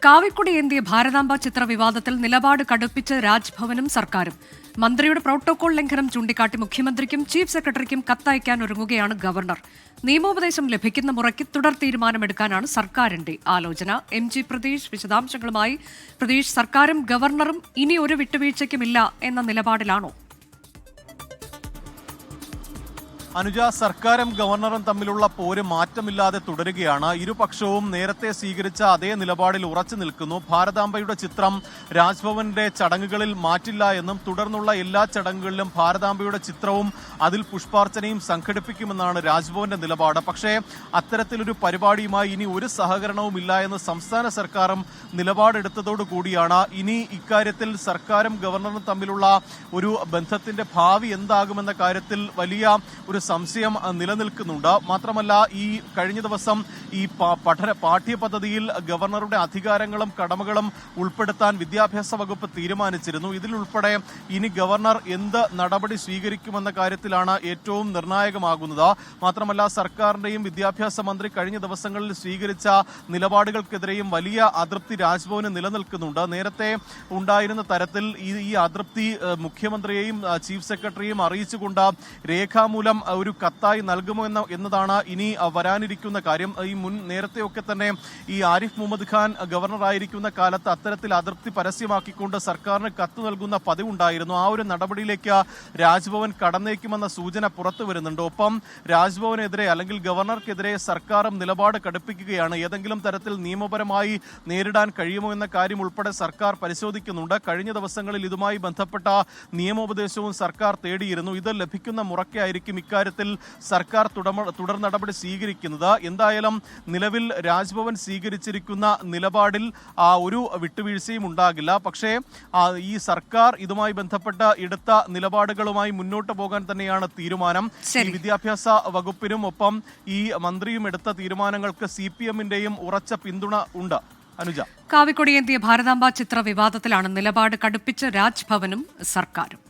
കാവിക്കൊടിയേന്തിയ ഭാരതാംബ ചിത്ര വിവാദത്തിൽ നിലപാട് കടുപ്പിച്ച് രാജ്ഭവനും സർക്കാരും. മന്ത്രിയുടെ പ്രോട്ടോകോൾ ലംഘനം ചൂണ്ടിക്കാട്ടി മുഖ്യമന്ത്രിക്കും ചീഫ് സെക്രട്ടറിക്കും കത്തയക്കാൻ ഒരുങ്ങുകയാണ് ഗവർണർ. നിയമോപദേശം ലഭിക്കുന്ന മുറയ്ക്ക് തുടർ തീരുമാനമെടുക്കാനാണ് സർക്കാരിന്റെ ആലോചന. MG പ്രതീഷ് വിശദാംശങ്ങളുമായി. പ്രതീഷ്, സർക്കാരും ഗവർണറും ഇനി ഒരു വിട്ടുവീഴ്ചയ്ക്കുമില്ല എന്ന നിലപാടിലാണോ? അനുജ, സർക്കാരും ഗവർണറും തമ്മിലുള്ള പോര് മാറ്റമില്ലാതെ തുടരുകയാണ്. ഇരുപക്ഷവും നേരത്തെ സ്വീകരിച്ച അതേ നിലപാടിൽ ഉറച്ചു നിൽക്കുന്നു. ഭാരതാംബയുടെ ചിത്രം രാജ്ഭവന്റെ ചടങ്ങുകളിൽ മാറ്റില്ല എന്നും തുടർന്നുള്ള എല്ലാ ചടങ്ങുകളിലും ഭാരതാംബയുടെ ചിത്രവും അതിൽ പുഷ്പാർച്ചനയും സംഘടിപ്പിക്കുമെന്നാണ് രാജ്ഭവന്റെ നിലപാട്. പക്ഷേ അത്തരത്തിലൊരു പരിപാടിയുമായി ഇനി ഒരു സഹകരണവും ഇല്ല എന്ന് സംസ്ഥാന സർക്കാരും നിലപാടെടുത്തതോടുകൂടിയാണ് ഇനി ഇക്കാര്യത്തിൽ സർക്കാരും ഗവർണറും തമ്മിലുള്ള ഒരു ബന്ധത്തിന്റെ ഭാവി എന്താകുമെന്ന കാര്യത്തിൽ വലിയ ഒരു സംശയം നിലനിൽക്കുന്നുണ്ട്. മാത്രമല്ല, ഈ കഴിഞ്ഞ ദിവസം ഈ പാഠ്യപദ്ധതിയിൽ ഗവർണറുടെ അധികാരങ്ങളും കടമകളും ഉൾപ്പെടുത്താൻ വിദ്യാഭ്യാസ വകുപ്പ് തീരുമാനിച്ചിരുന്നു. ഇതിലുൾപ്പെടെ ഇനി ഗവർണർ എന്ത് നടപടി സ്വീകരിക്കുമെന്ന കാര്യത്തിലാണ് ഏറ്റവും നിർണായകമാകുന്നത്. മാത്രമല്ല, സർക്കാരിന്റെയും വിദ്യാഭ്യാസ മന്ത്രി കഴിഞ്ഞ ദിവസങ്ങളിൽ സ്വീകരിച്ച നിലപാടുകൾക്കെതിരെയും വലിയ അതൃപ്തി രാജ്ഭവന് നിലനിൽക്കുന്നുണ്ട്. നേരത്തെ ഉണ്ടായിരുന്ന തരത്തിൽ ഈ അതൃപ്തി മുഖ്യമന്ത്രിയെയും ചീഫ് സെക്രട്ടറിയെയും അറിയിച്ചുകൊണ്ട് രേഖാമൂലം ഒരു കത്തായി നൽകുമോ എന്നതാണ് ഇനി വരാനിരിക്കുന്ന കാര്യം. ഈ നേരത്തെയൊക്കെ തന്നെ ഈ ആരിഫ് മുഹമ്മദ് ഖാൻ ഗവർണറായിരിക്കുന്ന കാലത്ത് അത്തരത്തിൽ അതൃപ്തി പരസ്യമാക്കിക്കൊണ്ട് സർക്കാരിന് കത്ത് നൽകുന്ന പതിവുണ്ടായിരുന്നു. ആ ഒരു നടപടിയിലേക്ക് രാജ്ഭവൻ കടന്നേക്കുമെന്ന സൂചന പുറത്തു വരുന്നുണ്ട്. ഒപ്പം രാജ്ഭവനെതിരെ അല്ലെങ്കിൽ ഗവർണർക്കെതിരെ സർക്കാരും നിലപാട് കടുപ്പിക്കുകയാണ്. ഏതെങ്കിലും തരത്തിൽ നിയമപരമായി നേരിടാൻ കഴിയുമോ എന്ന കാര്യം ഉൾപ്പെടെ സർക്കാർ പരിശോധിക്കുന്നുണ്ട്. കഴിഞ്ഞ ദിവസങ്ങളിൽ ഇതുമായി ബന്ധപ്പെട്ട നിയമോപദേശവും സർക്കാർ തേടിയിരുന്നു. ഇത് ലഭിക്കുന്ന മുറയ്ക്കായിരിക്കും ഇക്കാര്യത്തിൽ സർക്കാർ തുടർ നടപടി സ്വീകരിക്കുന്നത്. എന്തായാലും നിലവിൽ രാജ്ഭവൻ സ്വീകരിച്ചിരിക്കുന്ന നിലപാടിൽ ഒരു വിട്ടുവീഴ്ചയും ഉണ്ടാകില്ല. പക്ഷേ ഈ സർക്കാർ ഇതുമായി ബന്ധപ്പെട്ട എടുത്ത നിലപാടുകളുമായി മുന്നോട്ട് പോകാൻ തന്നെയാണ് തീരുമാനം. വിദ്യാഭ്യാസ വകുപ്പിനും ഒപ്പം ഈ മന്ത്രിയും എടുത്ത തീരുമാനങ്ങൾക്ക് CPM-ന്റെയും ഉറച്ച പിന്തുണ ഉണ്ട്. അനുജ, കാവിക്കൊടിയേന്തിയ ഭാരതാംബ ചിത്ര വിവാദത്തിലാണ് നിലപാട് കടുപ്പിച്ച് രാജ്ഭവനും സർക്കാരും.